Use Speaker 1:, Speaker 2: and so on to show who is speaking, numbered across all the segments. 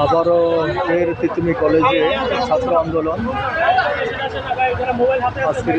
Speaker 1: আবারও ফের তিতুমি কলেজে ছাত্র আন্দোলন। আজকে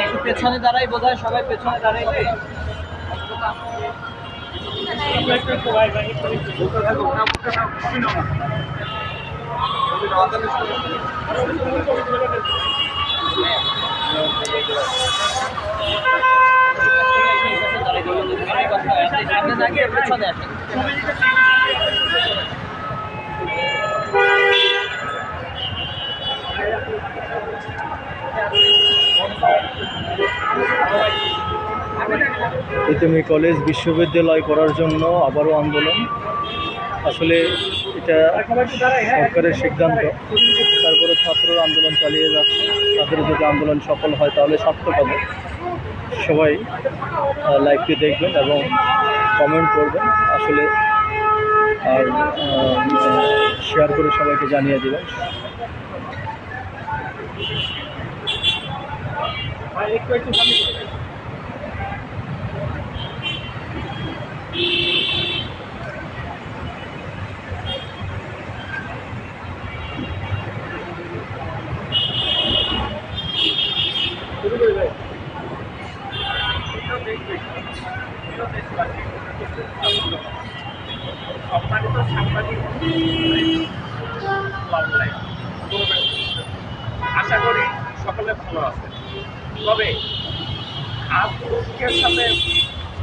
Speaker 2: একটু পেছনে দাঁড়াই, বোধ হয় সবাই পেছনে দাঁড়াইবে। পেছনে আসে
Speaker 1: তিতুমি কলেজ বিশ্ববিদ্যালয় করার জন্য আবারও আন্দোলন। আসলে এটা সরকারের সিদ্ধান্ত, তারপরে ছাত্ররা আন্দোলন চালিয়ে যাচ্ছে। তাদের যদি আন্দোলন সফল হয় তাহলে সার্থক হবে। সবাই লাইভটি দেখবেন এবং কমেন্ট করবেন আসলে, আর শেয়ার করে সবাইকে জানিয়ে দেবেন।
Speaker 3: সম্মানিত সাংবাদিক, আশা করি সকলে ভালো আছে। তবে আজ দুঃখের সাথে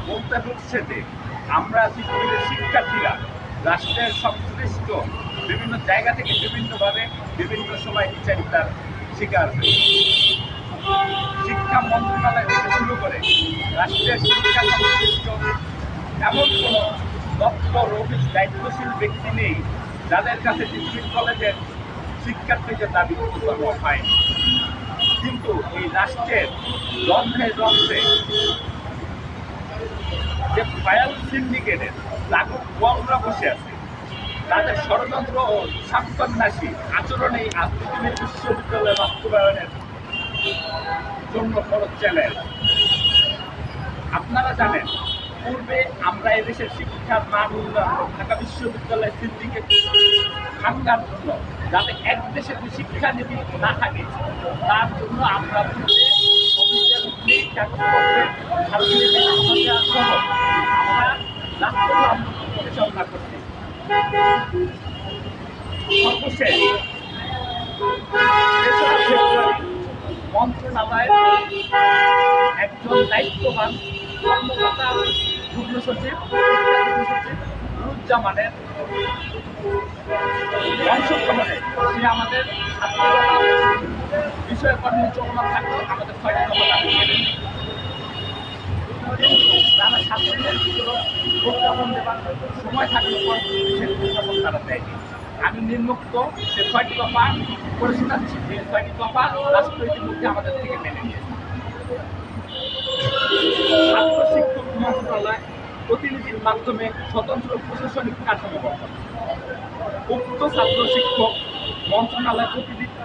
Speaker 3: বলতে হচ্ছে যে আমরা পৃথিবীর শিক্ষার্থীরা রাষ্ট্রের সংশ্লিষ্ট বিভিন্ন জায়গা থেকে বিভিন্নভাবে বিভিন্ন সময় বিচারিতার শিকার হয়েছে। শিক্ষা মন্ত্রণালয় থেকে শুরু করে রাষ্ট্রের শিক্ষা সংশ্লিষ্ট এমন কোনো দপ্তর, অফিস, দায়িত্বশীল ব্যক্তি নেই যাদের কাছে ডিগ্রি কলেজের শিক্ষার্থীদের দাবি উত্থাপন হয়নি। কিন্তু এই রাষ্ট্রের রন্ধ্রে রন্ধ্রে যে ফায়াল সিন্ডিকেটের লাঘব বলরা বসে আছে, তাদের ষড়যন্ত্র ও স্বার্থান্বেষী আচরণেই আজ পৃথিবীর বিশ্ববিদ্যালয় বাস্তবায়নের জন্য বড় চ্যালেঞ্জ। আপনারা জানেন, পূর্বে আমরা এদেশের শিক্ষার মান উন্নয়ন ঢাকা বিশ্ববিদ্যালয় সিন্ডিকেট ভাঙার জন্য, যাতে এক দেশে শিক্ষানীতি না থাকে, তার জন্য আমরা পরিচালনা করছি। সর্বশেষ মন্ত্রণালয়ের একজন দায়িত্ববান কর্মকর্তা যুগ্ম সচিব নুরুজ্জামানের অংশগ্রহণে সে আমাদের বিষয় কর্মী চলমান থাকলেও আমাদের ৬টি দফা দাবি মেনে নেই। কিন্তু তারা ছাত্রীদের প্রজ্ঞাপন দেওয়ার সময় থাকলে পর সে প্রজ্ঞাপন তারা দেয়নি। আমি নির্মুক্ত সে ৬টি দফা করে শোনাচ্ছি, যে ৬টি দফা রাষ্ট্র ইতিমধ্যে আমাদের থেকে মেনে নিয়েছে। ছাত্র শিক্ষক মন্ত্রণালয় প্রতিনিধির মাধ্যমে স্বতন্ত্র প্রশাসনিক কাঠামো গঠন। উক্ত ছাত্র শিক্ষক মন্ত্রণালয়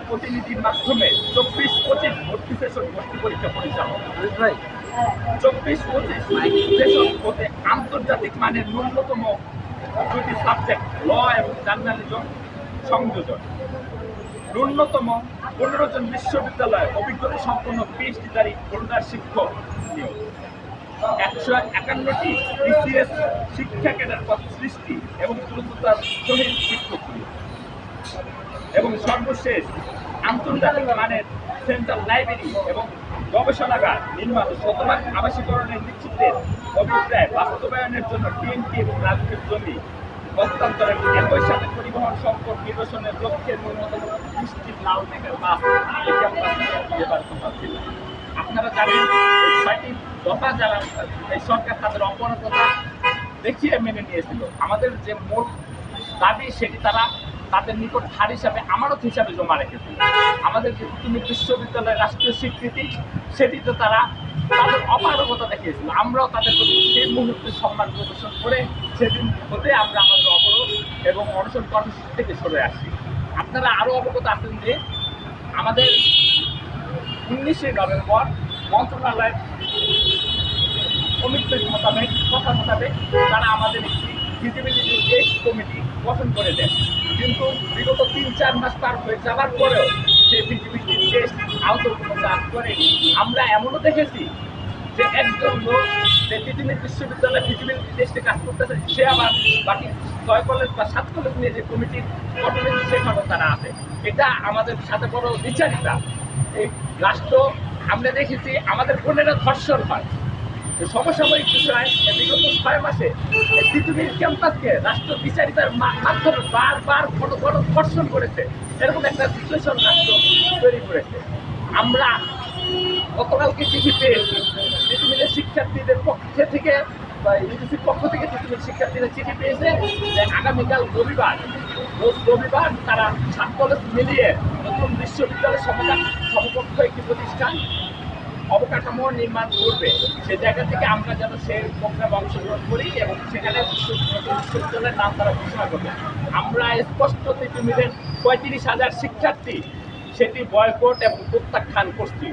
Speaker 3: প্রতিনিধির মাধ্যমে ২৪-২৫ ভর্তি সেশন ভর্তি পরীক্ষা পরিচালনা। ২৪-২৫ সেশন হতে আন্তর্জাতিক মানের ন্যূনতম 2টি সাবজেক্ট ল এবং জার্নালিজম সংযোজন। ন্যূনতম 15 জন বিশ্ববিদ্যালয় অভিজ্ঞতা সম্পন্ন পিএইচডিধারী হোল্ডার শিক্ষক নিয়োগ। ১৫১টি বিসিএস শিক্ষা ক্যাডার পদ সৃষ্টি এবং দ্রুততার সহিত শিক্ষক নিয়োগ। এবং সর্বশেষ আন্তর্জাতিক মানের সেন্ট্রাল লাইব্রেরি এবং গবেষণাগার নির্মাণ, শতভাগ আবাসীকরণের নিশ্চিতের অভিপ্রায় বাস্তবায়নের জন্য টিএনটি এবং রাজুকের জমি হস্তান্তরের, একই সাথে পরিবহন সংকট নিরসনের লক্ষ্যে ন্যূনতম 30টি লাল মেঘের বাস দেবার কথা ছিল। আপনারা জানেন, এই ৬টি দফা যারা এই সরকার তাদের অপরাধতা দেখিয়ে মেনে নিয়েছিল। আমাদের যে মূল দাবি সেটি তারা তাদের নিকট ধার হিসাবে আমানত হিসাবে জমা রেখেছিল। আমাদের যে তিতুমির বিশ্ববিদ্যালয়ের রাষ্ট্রীয় স্বীকৃতি সেটিতে তারা তাদের অপারগতা দেখিয়েছিল। আমরাও তাদের প্রতি সেই মুহূর্তে সম্মান প্রদর্শন করে সেদিন হতে আমরা আমাদের অবরোধ এবং অনশন কর্মসূচি থেকে সরে আসি। আপনারা আরও অবগত আছেন যে আমাদের 19শে নভেম্বর মন্ত্রণালয়ের কমিটমেন্ট মোতাবেক কথা মোতাবেক তারা আমাদের একটি ফিজিবিলিটি টেস্ট কমিটি গঠন করে দেন, কিন্তু বিগত 3-4 মাস পার হয়ে যাওয়ার পরেও সেই ফিজিবিলিটি টেস্ট আওতার কোনো কাজ করেনি। আমরা এমনও দেখেছি যে একজন লোক যে তিতুমির বিশ্ববিদ্যালয় ফিজিবিলিটি টেস্টে কাজ করতেছে, সে আবার বাকি 6 কলেজ বা 7 কলেজ নিয়ে যে কমিটি গঠনের সেখানেও তারা আছে। এটা আমাদের সাথে বড় বিচারিতা। এই রাষ্ট্র আমরা দেখেছি আমাদের বোনেরা ধর্ষণ হয়, সমসাময়িক বিষয় বিগত 6 মাসে তিতুমির ক্যাম্পাসকে রাষ্ট্র বিচারিতার মাধ্যমে বারবার ধর্ষণ করেছে। এরকম একটা সিচুয়েশন রাষ্ট্র তৈরি করেছে। আমরা গতকালকে চিঠি পেয়েছি তিতুমিরের শিক্ষার্থীদের পক্ষ থেকে বা ইউনিভার্সিটির পক্ষ থেকে তিতুমির শিক্ষার্থীরা চিঠি পেয়েছে যে আগামীকাল রবিবার তারা 7 কলেজ মিলিয়ে নতুন বিশ্ববিদ্যালয় সমকক্ষ একটি প্রতিষ্ঠান অবকাঠামো নির্মাণ করবে। সে জায়গা থেকে আমরা যেন সেই প্রোগ্রামে অংশগ্রহণ করি এবং সেখানে বিশ্ববিদ্যালয়ের নাম তারা ঘোষণা করবে। আমরা স্পষ্ট তিতুমিরের 35,000 শিক্ষার্থী সেটি বয়কট এবং প্রত্যাখ্যান করছি।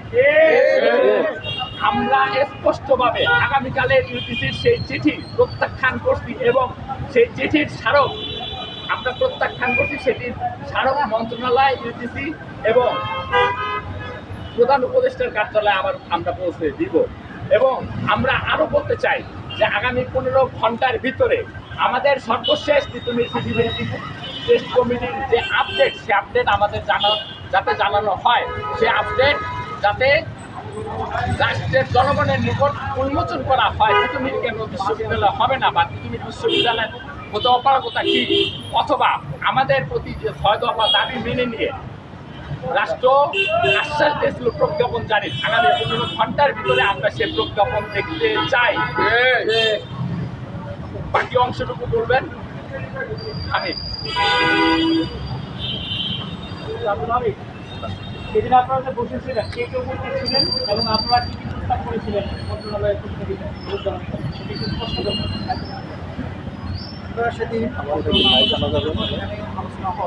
Speaker 3: আমরা স্পষ্টভাবে আগামীকালের ইউজিসির সেই চিঠি প্রত্যাখ্যান করছি এবং সেই চিঠির স্মারক আমরা প্রত্যাখ্যান করছি। সেটির স্মারক মন্ত্রণালয়, ইউজিসি এবং প্রধান উপদেষ্টার কার্যালয়ে আমরা পৌঁছে দিব। এবং আমরা আরও বলতে চাই যে আগামী 15 ঘন্টার ভিতরে আমাদের সর্বশেষ তিতুমির ফিজিবিলিটি টেস্ট কমিটির যে আপডেট, সে আপডেট আমাদের যাতে জানানো হয়, সে আপডেট যাতে রাষ্ট্রের জনগণের নিকট উন্মোচন করা হয়। তিতুমির কেন বিশ্ববিদ্যালয় হবে না বা তিতুমির বিশ্ববিদ্যালয় হতে অপারগতা কি, অথবা আমাদের প্রতি যে 6 দফা দাবি মেনে নিয়ে রাষ্ট্র আশ্বাস দিয়েছিল প্রজ্ঞাপন জারি, আগামী 15 ঘন্টার ভিতরে আমরা সে প্রজ্ঞাপন দেখতে চাই। বাকি অংশটুকু বলবেন আমি।
Speaker 2: সেদিন আপনারা যে বসেছিলেন কে কে উপস্থিত ছিলেন এবং আপনারা কি কি প্রস্তাব করেছিলেন মন্ত্রণালয়ের প্রতিনিধিরা স্পষ্ট করবেন।
Speaker 4: আমরা সেদিন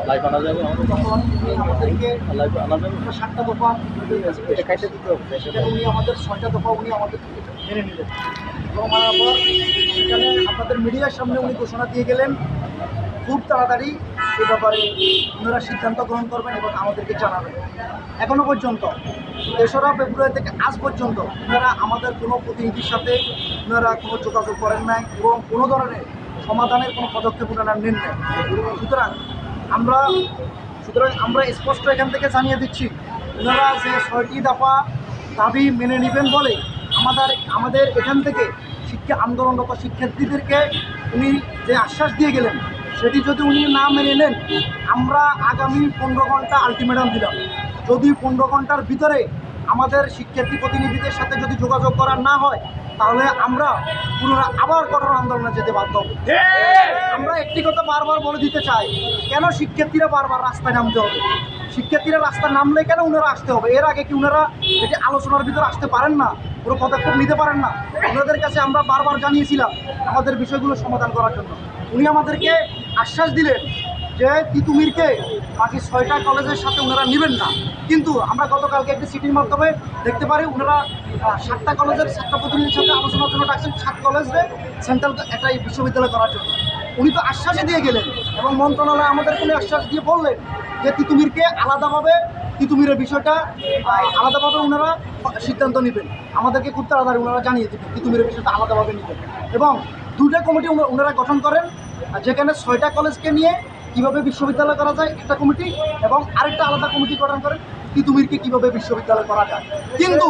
Speaker 1: লাইভ আনা যাবে
Speaker 4: তখন আমাদেরকে
Speaker 1: লাইভ আনা যাবে
Speaker 4: 7টা দফা সেখানে উনি আমাদের 6টা দফা উনি আমাদের মেনে নিলেন এবং আবার সেখানে আপনাদের মিডিয়ার সামনে উনি ঘোষণা দিয়ে গেলেন খুব তাড়াতাড়ি এ ব্যাপারে ওনারা সিদ্ধান্ত গ্রহণ করবেন এবং আমাদেরকে জানাবেন। এখনও পর্যন্ত 3রা ফেব্রুয়ারি থেকে আজ পর্যন্ত ওনারা আমাদের কোনো প্রতিনিধির সাথে ওনারা কোনো যোগাযোগ করেন নাই এবং কোনো ধরনের সমাধানের কোনো পদক্ষেপ ওনারা নেন নাই। সুতরাং আমরা স্পষ্ট এখান থেকে জানিয়ে দিচ্ছি, ওনারা যে 6টি দফা দাবি মেনে নেবেন বলে আমাদের এখান থেকে শিক্ষা আন্দোলনরত শিক্ষার্থীদেরকে উনি যে আশ্বাস দিয়ে গেলেন, সেটি যদি উনি না মেনে নেন আমরা আগামী 15 ঘন্টা আলটিমেটাম দিলাম। যদি 15 ঘন্টার ভিতরে আমাদের শিক্ষার্থী প্রতিনিধিদের সাথে যদি যোগাযোগ করা না হয় তাহলে আমরা পুনরায় আবার কঠোর আন্দোলনে যেতে বাধ্য হব। আমরা একটি কথা বারবার বলে দিতে চাই, কেন শিক্ষার্থীরা বারবার রাস্তায় নামতে হবে? শিক্ষার্থীরা রাস্তায় নামলে কেন ওনারা আসতে হবে? এর আগে কি ওনারা এটি আলোচনার ভিতরে আসতে পারেন না, পুরো পদক্ষেপ নিতে পারেন না? ওনাদের কাছে আমরা বারবার জানিয়েছিলাম আমাদের বিষয়গুলো সমাধান করার জন্য। উনি আমাদেরকে আশ্বাস দিলেন যে তিতুমিরকে বাকি 6টা কলেজের সাথে ওনারা নেবেন না, কিন্তু আমরা গতকালকে একটি চিঠির মাধ্যমে দেখতে পারি ওনারা 7টা কলেজের 7টা প্রতিনিধির সাথে আলোচনার জন্য ডাকছেন 7 কলেজে সেন্ট্রাল একটা বিশ্ববিদ্যালয় করার জন্য। উনি তো আশ্বাসই দিয়ে গেলেন এবং মন্ত্রণালয় আমাদের কোনো আশ্বাস দিয়ে বললেন যে তিতুমিরকে আলাদাভাবে তিতুমিরের বিষয়টা আলাদাভাবে ওনারা সিদ্ধান্ত নেবেন। আমাদেরকে খুব তাড়াতাড়ি ওনারা জানিয়ে দেবেন তিতুমিরের বিষয়টা আলাদাভাবে নেবেন এবং 2টা কমিটি ওনারা গঠন করেন, যেখানে 6টা কলেজকে নিয়ে কীভাবে বিশ্ববিদ্যালয় করা যায় একটা কমিটি এবং আরেকটা আলাদা কমিটি গঠন করেন তিতুমিরকে কীভাবে বিশ্ববিদ্যালয় করা যায়। কিন্তু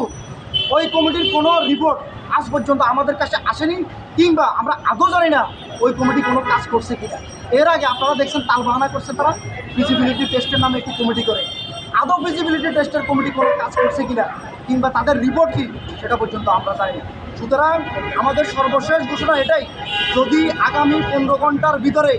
Speaker 4: ওই কমিটির কোনো রিপোর্ট আজ পর্যন্ত আমাদের কাছে আসেনি, কিংবা আমরা আদৌ জানি না ওই কমিটি কোনো কাজ করছে কিনা। এর আগে আপনারা দেখছেন তালবাহানা করছে তারা ফিজিবিলিটি টেস্টের নামে একটি কমিটি করে, আদৌ ফিজিবিলিটি টেস্টের কমিটি কোনো কাজ করছে কিনা কিংবা তাদের রিপোর্ট কী সেটা পর্যন্ত আমরা জানি না। সুতরাং আমাদের সর্বশেষ ঘোষণা এটাই, যদি আগামী 15 ঘন্টার ভিতরে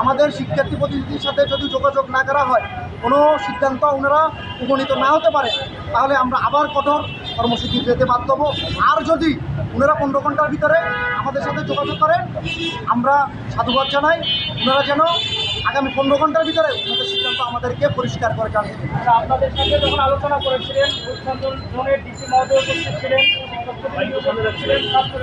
Speaker 4: আমাদের শিক্ষার্থী প্রতিনিধির সাথে যদি যোগাযোগ না করা হয়, কোনো সিদ্ধান্ত ওনারা উপনীত না হতে পারে, তাহলে আমরা আবার কঠোর কর্মসূচি যেতে বাধ্য হব। আর যদি ওনারা 15 ঘন্টার ভিতরে আমাদের সাথে যোগাযোগ করেন, আমরা সাধুবাদ জানাই। ওনারা যেন আগামী 15 ঘন্টার ভিতরে ওনাদের সিদ্ধান্ত আমাদেরকে পরিষ্কার করে জানিয়ে দেন।
Speaker 2: আমরা আপনাদের সাথে যখন আলোচনা করেছিলেন, উচ্চাঞ্চল জোনের ডিসি মহোদয় উপস্থিত ছিলেন, শিক্ষক প্রতিনিধি উপস্থিত ছিলেন, ছাত্র